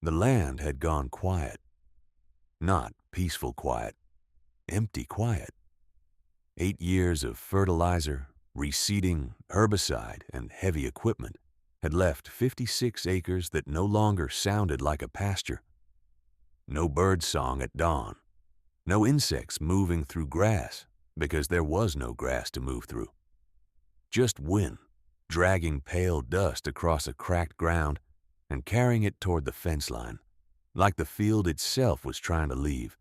The land had gone quiet. Not peaceful quiet, empty quiet. 8 years of fertilizer, reseeding, herbicide, and heavy equipment had left 56 acres that no longer sounded like a pasture. No bird song at dawn. No insects moving through grass, because there was no grass to move through. Just wind, dragging pale dust across a cracked ground and carrying it toward the fence line, like the field itself was trying to leave.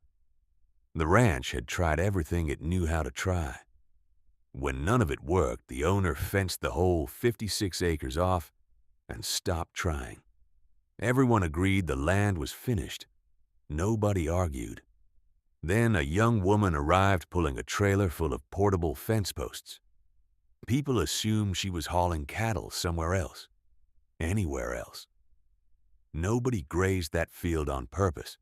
The ranch had tried everything it knew how to try. When none of it worked, the owner fenced the whole 56 acres off and stopped trying. Everyone agreed the land was finished. Nobody argued. Then a young woman arrived pulling a trailer full of portable fence posts. People assumed she was hauling cattle somewhere else, anywhere else. Nobody grazed that field on purpose.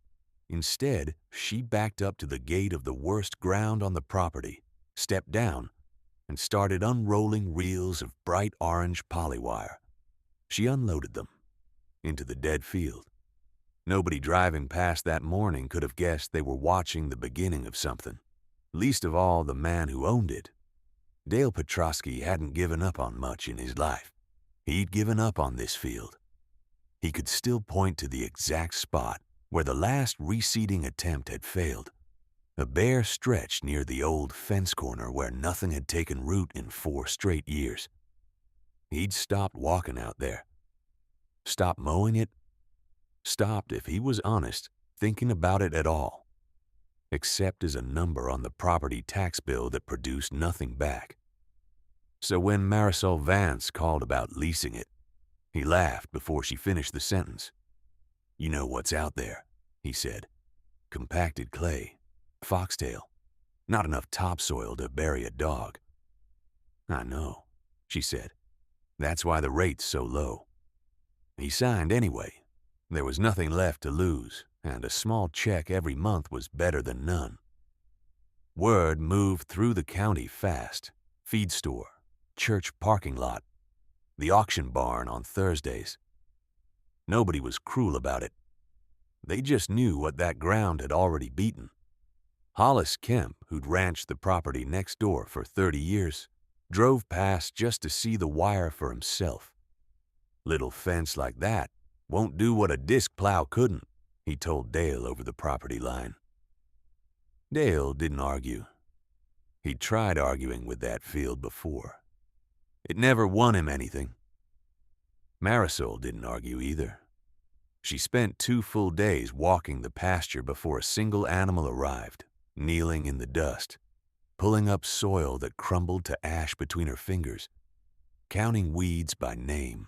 Instead, she backed up to the gate of the worst ground on the property, stepped down, and started unrolling reels of bright orange polywire. She unloaded them into the dead field. Nobody driving past that morning could have guessed they were watching the beginning of something, least of all the man who owned it. Dale Petrosky hadn't given up on much in his life. He'd given up on this field. He could still point to the exact spot where the last reseeding attempt had failed, a bare stretch near the old fence corner where nothing had taken root in 4 straight years. He'd stopped walking out there, stopped mowing it, stopped, if he was honest, thinking about it at all, except as a number on the property tax bill that produced nothing back. So when Marisol Vance called about leasing it, he laughed before she finished the sentence. "You know what's out there," he said. "Compacted clay, foxtail, not enough topsoil to bury a dog." "I know," she said. "That's why the rate's so low." He signed anyway. There was nothing left to lose, and a small check every month was better than none. Word moved through the county fast. Feed store, church parking lot, the auction barn on Thursdays. Nobody was cruel about it. They just knew what that ground had already beaten. Hollis Kemp, who'd ranched the property next door for 30 years, drove past just to see the wire for himself. "Little fence like that won't do what a disc plow couldn't," he told Dale over the property line. Dale didn't argue. He'd tried arguing with that field before. It never won him anything. Marisol didn't argue either. She spent 2 full days walking the pasture before a single animal arrived, kneeling in the dust, pulling up soil that crumbled to ash between her fingers, counting weeds by name,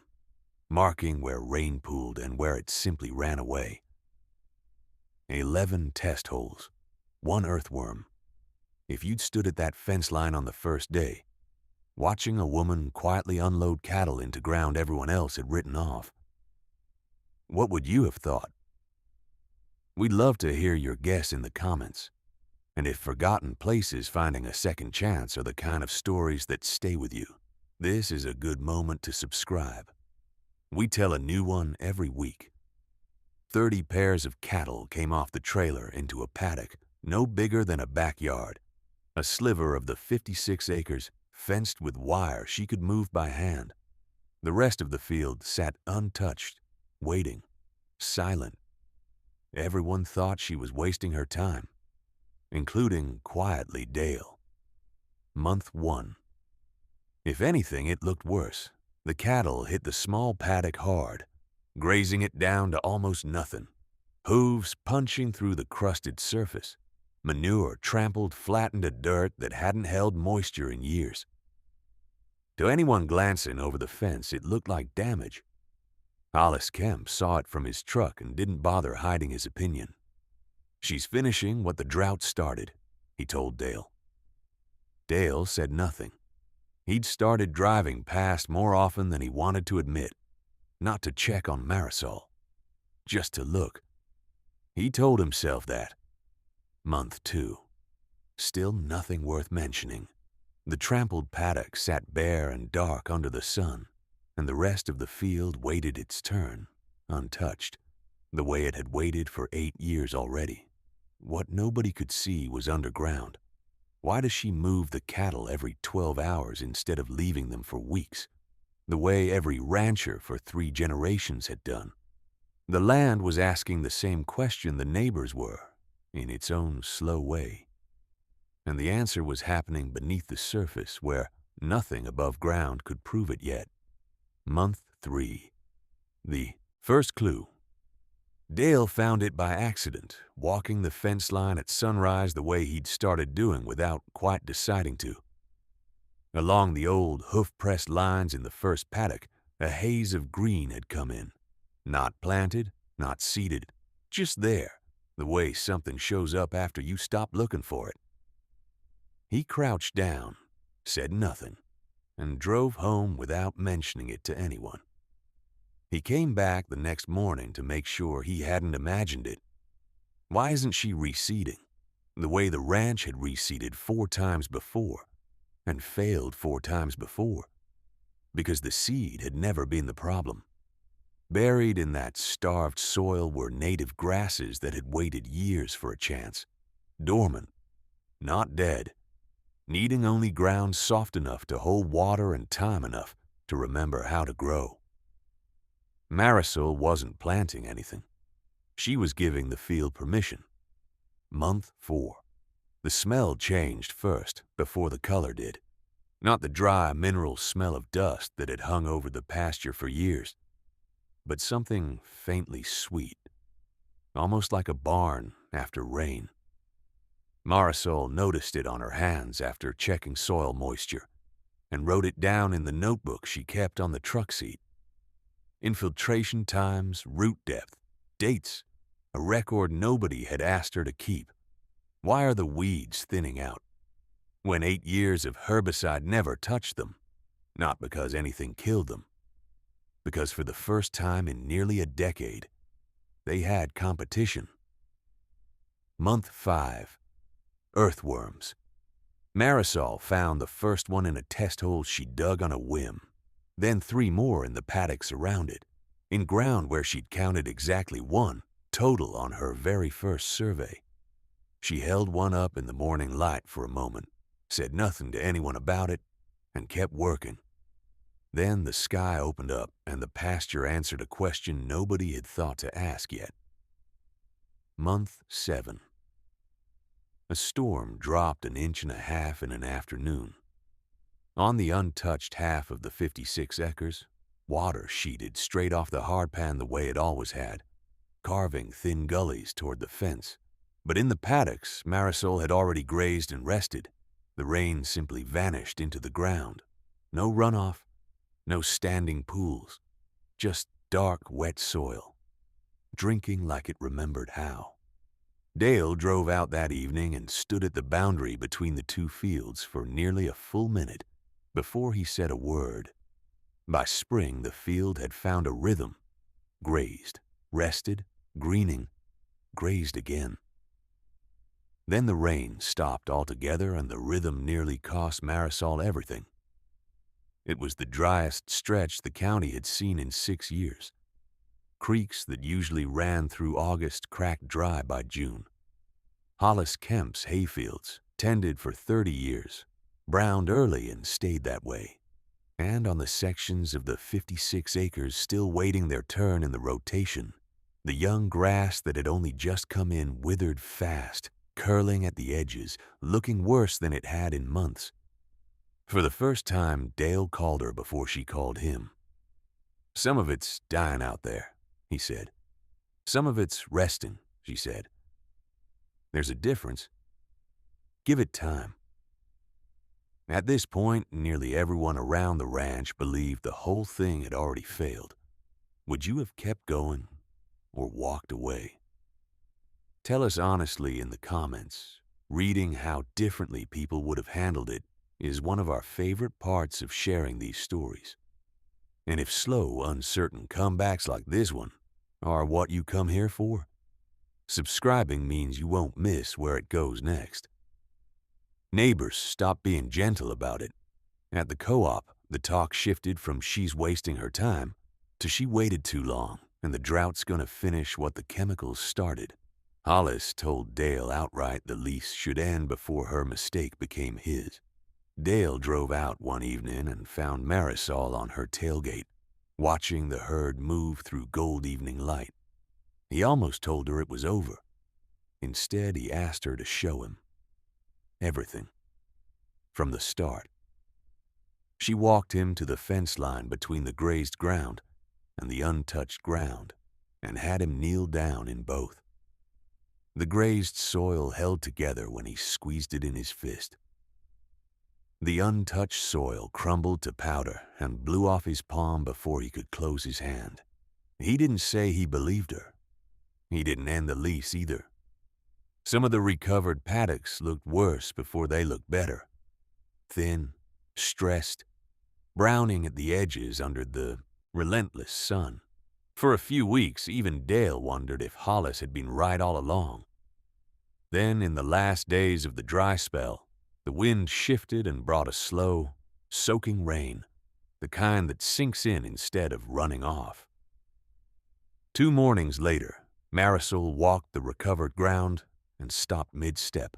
marking where rain pooled and where it simply ran away. 11 test holes, 1 earthworm. If you'd stood at that fence line on the first day, watching a woman quietly unload cattle into ground everyone else had written off, what would you have thought? We'd love to hear your guess in the comments. And if forgotten places finding a second chance are the kind of stories that stay with you, this is a good moment to subscribe. We tell a new one every week. 30 pairs of cattle came off the trailer into a paddock no bigger than a backyard, a sliver of the 56 acres fenced with wire she could move by hand. The rest of the field sat untouched, waiting, silent. Everyone thought she was wasting her time, including, quietly, Dale. Month 1. If anything, it looked worse. The cattle hit the small paddock hard, grazing it down to almost nothing, hooves punching through the crusted surface, manure trampled flat into dirt that hadn't held moisture in years. To anyone glancing over the fence, it looked like damage. Hollis Kemp saw it from his truck and didn't bother hiding his opinion. "She's finishing what the drought started," he told Dale. Dale said nothing. He'd started driving past more often than he wanted to admit, not to check on Marisol, just to look. He told himself that. Month 2. Still nothing worth mentioning. The trampled paddock sat bare and dark under the sun, and the rest of the field waited its turn, untouched. the way it had waited for 8 years already. What nobody could see was underground. Why does she move the cattle every 12 hours instead of leaving them for weeks, the way every rancher for 3 generations had done? The land was asking the same question the neighbors were, in its own slow way. And the answer was happening beneath the surface where nothing above ground could prove it yet. Month 3. The first clue. Dale found it by accident, walking the fence line at sunrise the way he'd started doing without quite deciding to. Along the old hoof-pressed lines in the first paddock, a haze of green had come in. Not planted, not seeded, just there, the way something shows up after you stop looking for it. He crouched down, said nothing, and drove home without mentioning it to anyone. He came back the next morning to make sure he hadn't imagined it. Why isn't she reseeding, the way the ranch had reseeded 4 times before, and failed 4 times before? Because the seed had never been the problem. Buried in that starved soil were native grasses that had waited years for a chance, dormant, not dead, needing only ground soft enough to hold water and time enough to remember how to grow. Marisol wasn't planting anything. She was giving the field permission. Month 4. The smell changed first, before the color did. Not the dry, mineral smell of dust that had hung over the pasture for years, but something faintly sweet, almost like a barn after rain. Marisol noticed it on her hands after checking soil moisture, and wrote it down in the notebook she kept on the truck seat. Infiltration times, root depth, dates, a record nobody had asked her to keep. Why are the weeds thinning out, when 8 years of herbicide never touched them? Not because anything killed them, because for the first time in nearly a decade, they had competition. Month 5. Earthworms. Marisol found the first one in a test hole she dug on a whim, then 3 more in the paddocks around it, in ground where she'd counted exactly 1 total on her very first survey. She held one up in the morning light for a moment, said nothing to anyone about it, and kept working. Then the sky opened up and the pasture answered a question nobody had thought to ask yet. Month 7. A storm dropped 1.5 inches in an afternoon. On the untouched half of the 56 acres, water sheeted straight off the hardpan the way it always had, carving thin gullies toward the fence. But in the paddocks Marisol had already grazed and rested. The rain simply vanished into the ground. No runoff, no standing pools, just dark, wet soil, drinking like it remembered how. Dale drove out that evening and stood at the boundary between the 2 fields for nearly a full minute before he said a word. By spring, the field had found a rhythm, grazed, rested, greening, grazed again. Then the rain stopped altogether and the rhythm nearly cost Marisol everything. It was the driest stretch the county had seen in 6 years. Creeks that usually ran through August cracked dry by June. Hollis Kemp's hayfields, tended for 30 years, browned early and stayed that way. And on the sections of the 56 acres still waiting their turn in the rotation, the young grass that had only just come in withered fast, curling at the edges, looking worse than it had in months. For the first time, Dale called her before she called him. "Some of it's dying out there," he said. "Some of it's resting," she said. "There's a difference. Give it time." At this point, nearly everyone around the ranch believed the whole thing had already failed. Would you have kept going or walked away? Tell us honestly in the comments. Reading how differently people would have handled it is one of our favorite parts of sharing these stories. And if slow, uncertain comebacks like this one are what you come here for, subscribing means you won't miss where it goes next. Neighbors stopped being gentle about it. At the co-op, the talk shifted from "she's wasting her time" to "she waited too long and the drought's gonna finish what the chemicals started. Hollis told Dale outright the lease should end before her mistake became his. Dale drove out one evening and found Marisol on her tailgate, watching the herd move through gold evening light. He almost told her it was over. Instead, he asked her to show him everything, from the start. She walked him to the fence line between the grazed ground and the untouched ground and had him kneel down in both. The grazed soil held together when he squeezed it in his fist. The untouched soil crumbled to powder and blew off his palm before he could close his hand. He didn't say he believed her. He didn't end the lease either. Some of the recovered paddocks looked worse before they looked better. Thin, stressed, browning at the edges under the relentless sun. For a few weeks, even Dale wondered if Hollis had been right all along. Then, in the last days of the dry spell, the wind shifted and brought a slow, soaking rain, the kind that sinks in instead of running off. 2 mornings later, Marisol walked the recovered ground and stopped mid-step.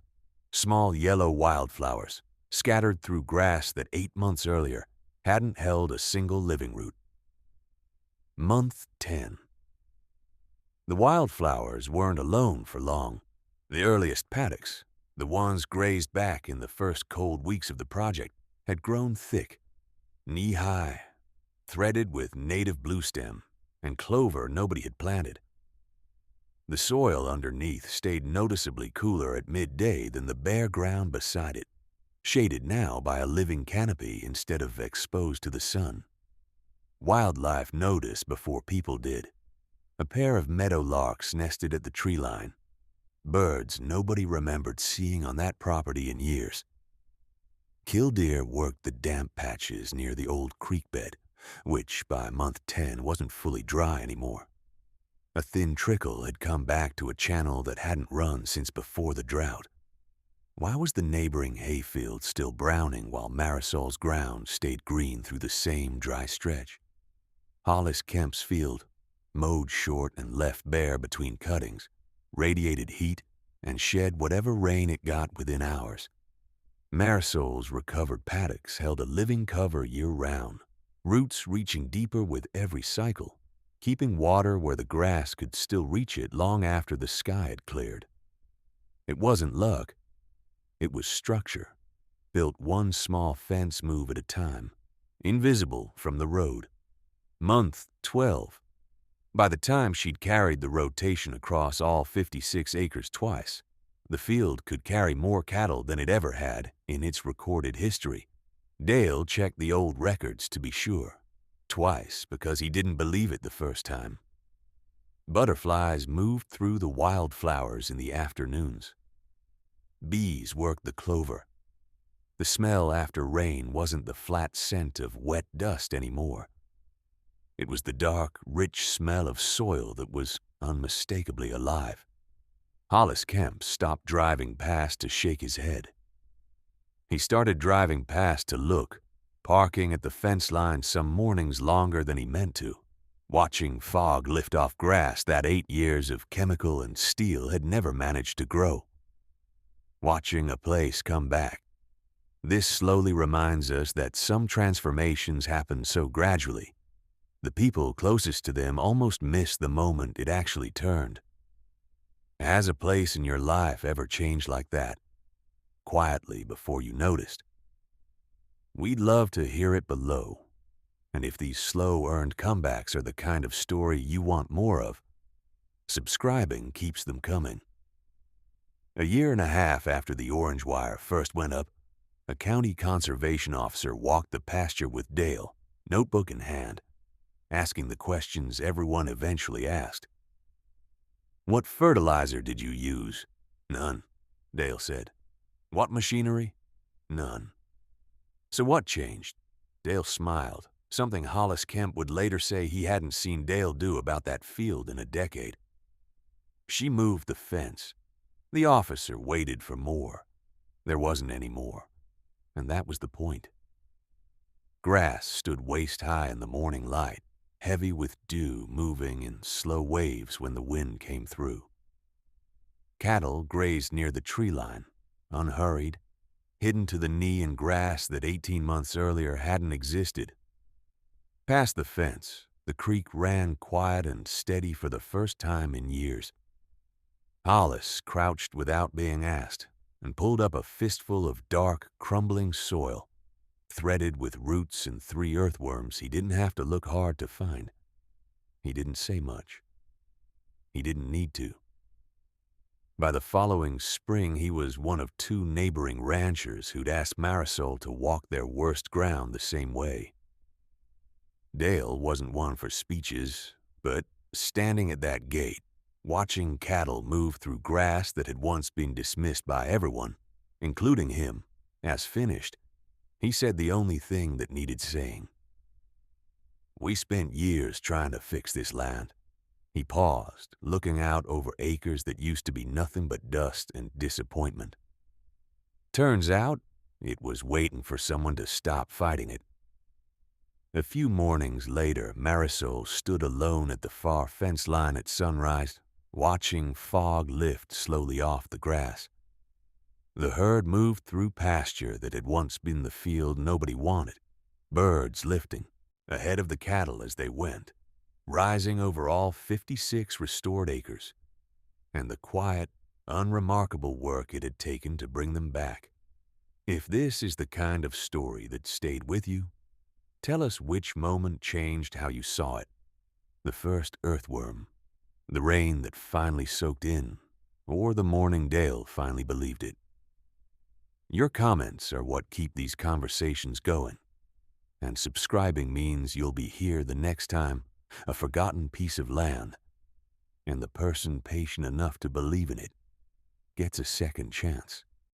Small yellow wildflowers, scattered through grass that 8 months earlier hadn't held a single living root. Month 10. The wildflowers weren't alone for long. The earliest paddocks, the ones grazed back in the first cold weeks of the project, had grown thick, knee-high, threaded with native bluestem and clover nobody had planted. The soil underneath stayed noticeably cooler at midday than the bare ground beside it, shaded now by a living canopy instead of exposed to the sun. Wildlife noticed before people did. A pair of meadowlarks nested at the tree line. Birds nobody remembered seeing on that property in years. Killdeer worked the damp patches near the old creek bed, which by month 10 wasn't fully dry anymore. A thin trickle had come back to a channel that hadn't run since before the drought. Why was the neighboring hayfield still browning while Marisol's ground stayed green through the same dry stretch? Hollis Kemp's field, mowed short and left bare between cuttings, radiated heat and shed whatever rain it got within hours. Marisol's recovered paddocks held a living cover year-round, roots reaching deeper with every cycle, keeping water where the grass could still reach it long after the sky had cleared. It wasn't luck. It was structure, built one small fence move at a time, invisible from the road. Month 12. By the time she'd carried the rotation across all 56 acres twice, the field could carry more cattle than it ever had in its recorded history. Dale checked the old records to be sure, twice because he didn't believe it the first time. Butterflies moved through the wildflowers in the afternoons. Bees worked the clover. The smell after rain wasn't the flat scent of wet dust anymore. It was the dark, rich smell of soil that was unmistakably alive. Hollis Kemp stopped driving past to shake his head. He started driving past to look, parking at the fence line some mornings longer than he meant to, watching fog lift off grass that 8 years of chemical and steel had never managed to grow. Watching a place come back. This slowly reminds us that some transformations happen so gradually, the people closest to them almost miss the moment it actually turned. Has a place in your life ever changed like that, quietly before you noticed? We'd love to hear it below. And if these slow-earned comebacks are the kind of story you want more of, subscribing keeps them coming. A year and a half after the orange wire first went up, a county conservation officer walked the pasture with Dale, notebook in hand, asking the questions everyone eventually asked. "What fertilizer did you use?" "None," Dale said. "What machinery?" "None." "So what changed?" Dale smiled, something Hollis Kemp would later say he hadn't seen Dale do about that field in a decade. "She moved the fence." The officer waited for more. There wasn't any more, and that was the point. Grass stood waist-high in the morning light, heavy with dew moving in slow waves when the wind came through. Cattle grazed near the tree line, unhurried, hidden to the knee in grass that 18 months earlier hadn't existed. Past the fence, the creek ran quiet and steady for the first time in years. Hollis crouched without being asked and pulled up a fistful of dark, crumbling soil, threaded with roots and 3 earthworms he didn't have to look hard to find. He didn't say much. He didn't need to. By the following spring, he was one of 2 neighboring ranchers who'd asked Marisol to walk their worst ground the same way. Dale wasn't one for speeches, but standing at that gate, watching cattle move through grass that had once been dismissed by everyone, including him, as finished, he said the only thing that needed saying. "We spent years trying to fix this land." He paused, looking out over acres that used to be nothing but dust and disappointment. Turns out, it was waiting for someone to stop fighting it. A few mornings later, Marisol stood alone at the far fence line at sunrise, watching fog lift slowly off the grass. The herd moved through pasture that had once been the field nobody wanted, birds lifting, ahead of the cattle as they went, rising over all 56 restored acres, and the quiet, unremarkable work it had taken to bring them back. If this is the kind of story that stayed with you, tell us which moment changed how you saw it. The first earthworm, the rain that finally soaked in, or the morning Dale finally believed it. Your comments are what keep these conversations going, and subscribing means you'll be here the next time a forgotten piece of land, and the person patient enough to believe in it, gets a second chance.